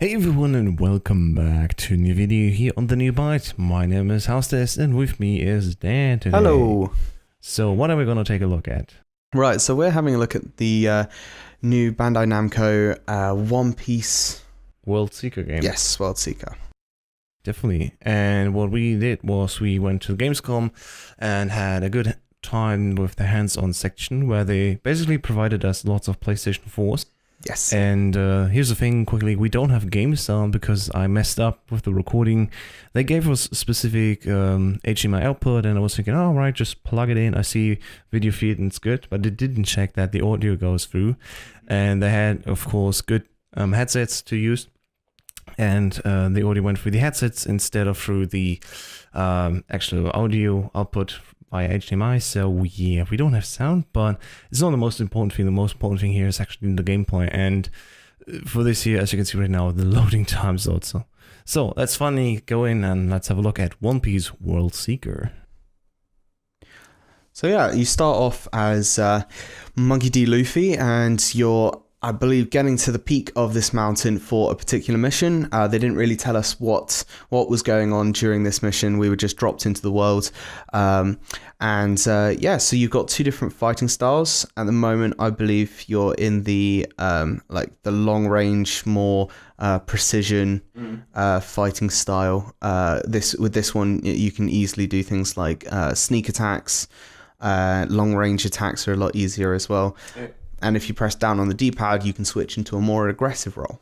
Hey everyone and welcome back to a new video here on the new Byte. My name is House and with me is Dan today. Hello. So what are we going to take a look at? Right, so we're having a look at the new Bandai Namco One Piece... World Seeker game. Yes, World Seeker. Definitely. And what we did was we went to Gamescom and had a good time with the hands-on section where they basically provided us lots of PlayStation 4s. Yes. And here's the thing, quickly, we don't have game sound because I messed up with the recording. They gave us specific HDMI output and I was thinking, oh, right, just plug it in. I see video feed and it's good, but it didn't check that the audio goes through. And they had, of course, good headsets to use. And the audio went through the headsets instead of through the actual audio output via HDMI, so yeah, we don't have sound, but it's not the most important thing. The most important thing here is actually the gameplay, and for this here, as you can see right now, the loading times also. So let's finally go in and let's have a look at One Piece World Seeker. So yeah, you start off as Monkey D. Luffy, and you're, I believe, getting to the peak of this mountain for a particular mission. They didn't really tell us what was going on during this mission. We were just dropped into the world. Yeah, so you've got two different fighting styles. At the moment, I believe you're in the like the long range, more precision fighting style. With this one, you can easily do things like sneak attacks. Long range attacks are a lot easier as well. And if you press down on the D-pad, you can switch into a more aggressive role.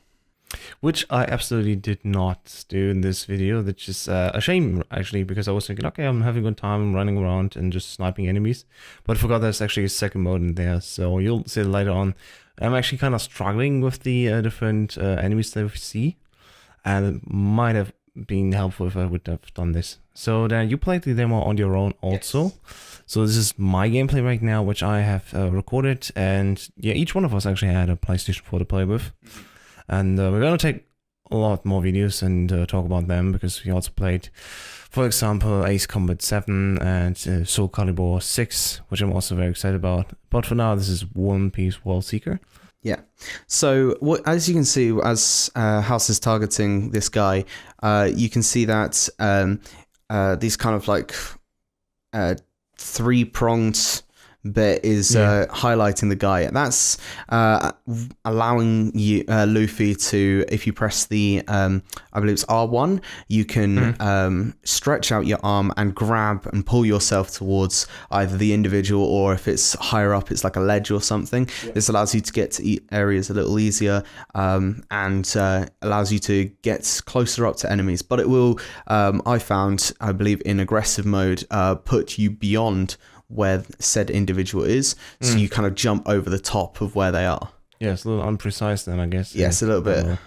Which I absolutely did not do in this video. That's just a shame, actually, because I was thinking, okay, I'm having a good time running around and just sniping enemies. But I forgot there's actually a second mode in there, so you'll see it later on. I'm actually kind of struggling with the different enemies that we see. And it might have been helpful if I would have done this. So then you played the demo on your own also. Yes. So this is my gameplay right now, which I have recorded, and yeah, each one of us actually had a PlayStation 4 to play with. And we're gonna take a lot more videos and talk about them, because we also played, for example, Ace Combat 7 and Soul Calibur 6, which I'm also very excited about. But for now, this is One Piece World Seeker. Yeah. So as you can see, as House is targeting this guy, you can see that these kind of like three-pronged bit is highlighting the guy. That's allowing you Luffy to, if you press the I believe it's R1, you can stretch out your arm and grab and pull yourself towards either the individual, or if it's higher up, it's like a ledge or something. This allows you to get to areas a little easier, and allows you to get closer up to enemies. But it will, I found, I believe in aggressive mode, put you beyond where said individual is, so you kind of jump over the top of where they are. Yeah, it's a little unprecise then, I guess. Yes, a little bit.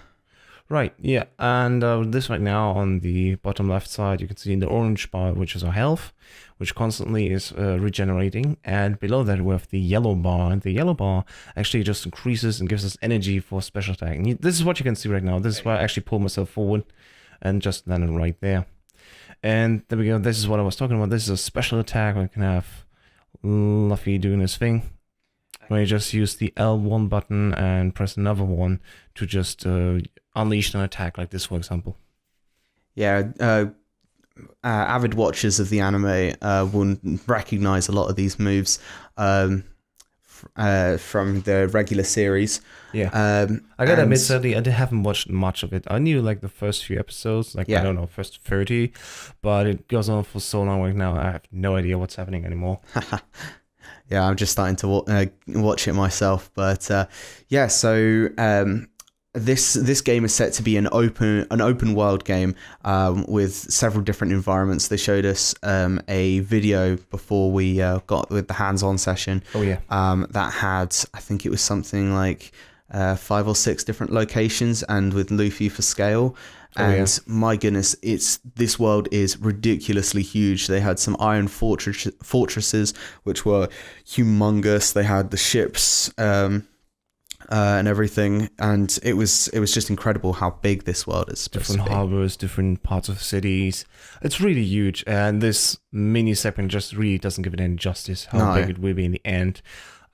Right, yeah, and this right now on the bottom left side, you can see the orange bar, which is our health, which constantly is regenerating, and below that we have the yellow bar, and the yellow bar actually just increases and gives us energy for special attack. And this is what you can see right now. This is where I actually pull myself forward and just landed right there. And there we go, this is what I was talking about. This is a special attack. We can have Luffy doing his thing, where you just use the L1 button and press another one to just unleash an attack like this, for example. Yeah, avid watchers of the anime will recognize a lot of these moves from the regular series. Yeah, I gotta admit, sadly, I haven't watched much of it. I knew like the first few episodes, like I don't know, first 30, but it goes on for so long right now. I have no idea what's happening anymore. Yeah, I'm just starting to watch it myself, but yeah. So this game is set to be an open world game with several different environments. They showed us a video before we got with the hands-on session. Oh yeah. That had, I think it was something like 5 or 6 different locations, and with Luffy for scale. And my goodness, this world is ridiculously huge. They had some iron fortresses which were humongous. They had the ships and everything, and it was just incredible how big this world is. Different harbors, different parts of cities. It's really huge, and this mini segment just really doesn't give it any justice how big it will be in the end.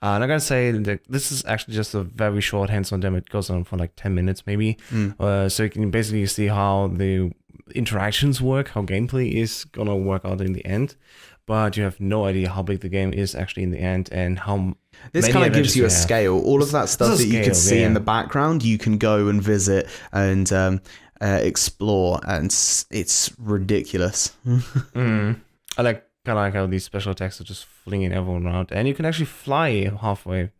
And I gotta say that this is actually just a very short hands-on demo. It goes on for like 10 minutes maybe. So you can basically see how the interactions work, how gameplay is gonna work out in the end. But you have no idea how big the game is actually in the end and how this kind of gives you a scale. All of that stuff that you can see in the background, you can go and visit and explore, and it's ridiculous. I kind of like how these special attacks are just flinging everyone around, and you can actually fly halfway.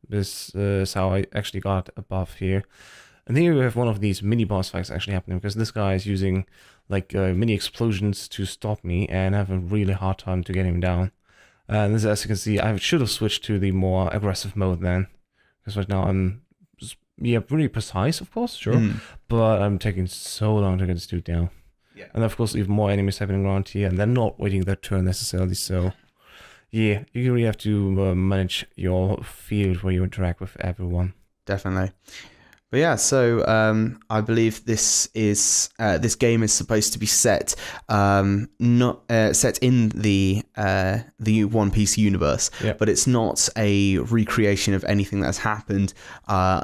This is how I actually got above here. And here we have one of these mini boss fights actually happening, because this guy is using like mini explosions to stop me, and I have a really hard time to get him down. And this, as you can see, I should have switched to the more aggressive mode then, because right now I'm pretty precise, of course, sure, but I'm taking so long to get this dude down. Yeah. And of course, even more enemies happening around here, and they're not waiting their turn necessarily. So, yeah, you really have to manage your field where you interact with everyone. Definitely. But yeah, so I believe this game is supposed to be set not set in the One Piece universe, but it's not a recreation of anything that's happened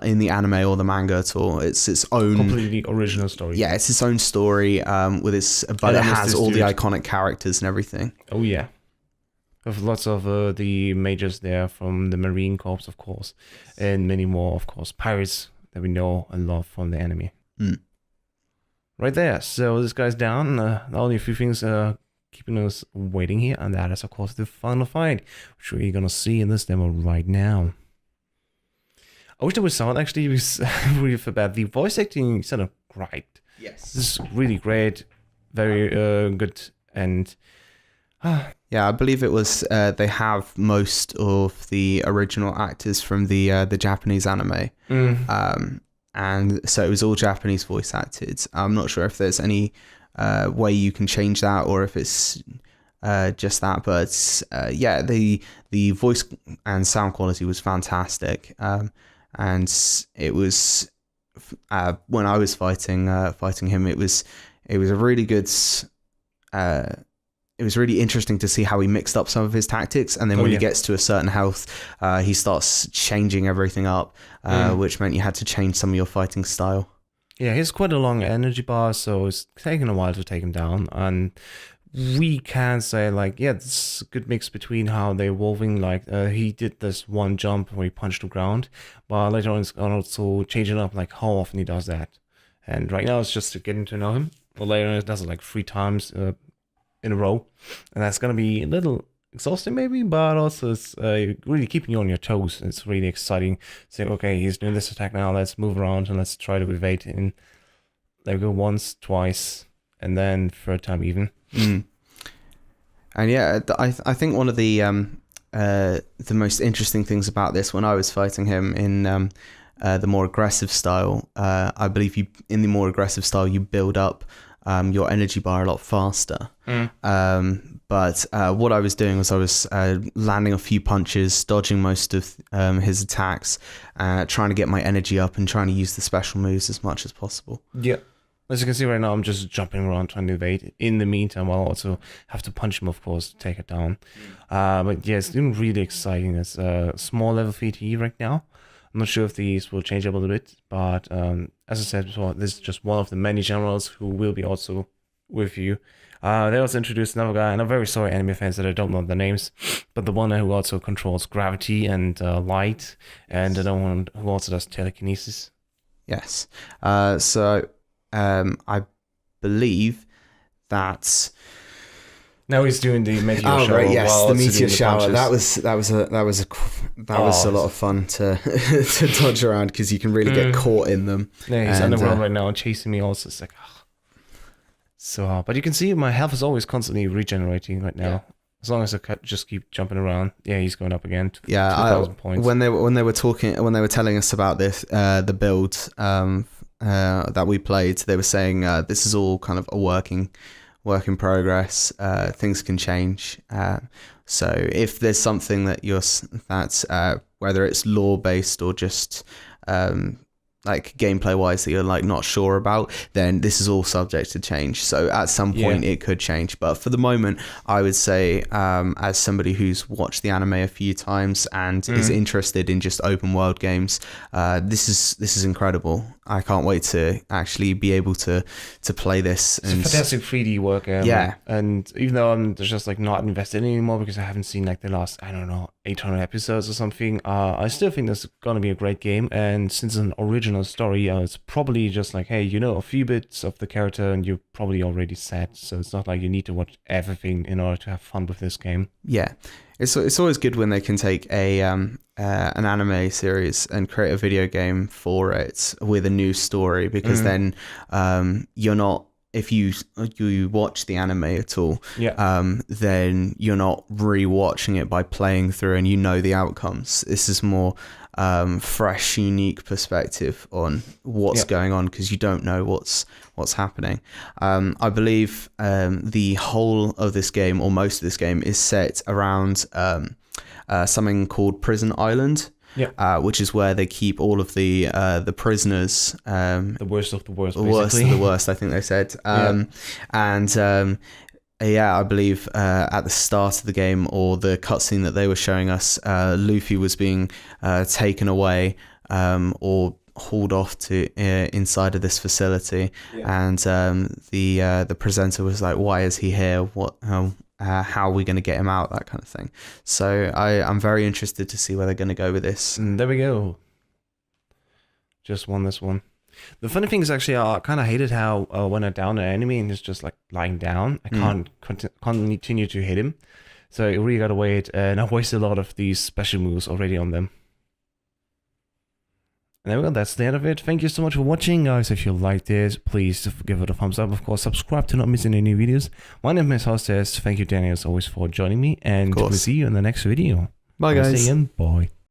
in the anime or the manga at all. It's its own completely original story. Yeah, it's its own story but it has all the iconic characters and everything. Oh yeah. With lots of the majors there from the Marine Corps, of course, and many more, of course, pirates that we know and love from the anime. Right there. So this guy's down. Only a few things keeping us waiting here, and that is, of course, the final fight, which we're gonna see in this demo right now. I wish there was sound. Actually, it was really feel bad. The voice acting sounded great. Yes, this is really great, very good, and. Yeah, I believe it was. They have most of the original actors from the Japanese anime, and so it was all Japanese voice acted. I'm not sure if there's any way you can change that, or if it's just that. But yeah, the voice and sound quality was fantastic, and it was when I was fighting him, it was a really good. It was really interesting to see how he mixed up some of his tactics, and then when he gets to a certain health, he starts changing everything up, which meant you had to change some of your fighting style. Yeah, he's quite a long energy bar, so it's taking a while to take him down, and we can say, like, yeah, this is a good mix between how they're evolving. Like, he did this one jump where he punched the ground, but later on it's also changing up, like, how often he does that. And right now it's just to getting to know him, but later on it does it like 3 times in a row, and that's gonna be a little exhausting maybe, but also it's really keeping you on your toes. It's really exciting. Saying, okay, he's doing this attack now, let's move around and let's try to evade in. There we go, once, twice, and then third time even. And yeah, I think one of the most interesting things about this, when I was fighting him in the more aggressive style, I believe in the more aggressive style you build up your energy bar a lot faster. But what I was doing was I was landing a few punches, dodging most of his attacks, trying to get my energy up and trying to use the special moves as much as possible. Yeah. As you can see right now, I'm just jumping around trying to evade. In the meantime, I'll also have to punch him, of course, to take it down. But yeah, it's been really exciting. It's a small level 3T right now. I'm not sure if these will change up a little bit, but as I said before, this is just one of the many generals who will be also with you. They also introduced another guy, and I'm very sorry, anime fans, that I don't know the names, but the one who also controls gravity and light, and the one who also does telekinesis. Yes. So I believe that. Now he's doing the meteor shower. Right, yes, the meteor shower. That was a lot of fun to to dodge around, because you can really get caught in them. Yeah, he's underground right now and chasing me also. It's like, so hard. But you can see my health is always constantly regenerating right now. Yeah. As long as I just keep jumping around. Yeah, he's going up again. 2,000 points. When they were telling us about this, the build that we played, they were saying this is all kind of a work in progress. Things can change. So if there's something that that's whether it's lore based or just like gameplay wise that you're like not sure about, then this is all subject to change. So at some point it could change, but for the moment I would say as somebody who's watched the anime a few times and is interested in just open world games, this is incredible. I can't wait to actually be able to play this. It's a fantastic 3D work. And even though I'm just like not invested anymore because I haven't seen like the last, I don't know, 800 episodes or something, I still think this is gonna be a great game. And since it's an original story, it's probably just like, hey, you know a few bits of the character and you're probably already set. So it's not like you need to watch everything in order to have fun with this game. Yeah, it's always good when they can take an anime series and create a video game for it with a new story, because then you're not, if you watch the anime at all, then you're not re-watching it by playing through and you know the outcomes. This is more fresh, unique perspective on what's going on, because you don't know what's happening. I believe the whole of this game, or most of this game, is set around something called Prison Island. Which is where they keep all of the prisoners. The worst of the worst, basically. Worst of the worst, I think they said. I believe at the start of the game, or the cutscene that they were showing us, Luffy was being taken away or hauled off to inside of this facility, and the presenter was like, "Why is he here? What? How are we going to get him out?" That kind of thing. So I'm very interested to see where they're going to go with this. And there we go. Just won this one. The funny thing is, actually, I kind of hated how when I down an enemy and he's just like lying down, I can't continue to hit him. So you really gotta wait, and I wasted a lot of these special moves already on them. And there we go, that's the end of it. Thank you so much for watching, guys. If you liked this, please give it a thumbs up. Of course, subscribe to not missing any videos. My name is Hostess. Thank you, Danny, as always, for joining me, and we'll see you in the next video. Bye, guys. See you, and bye.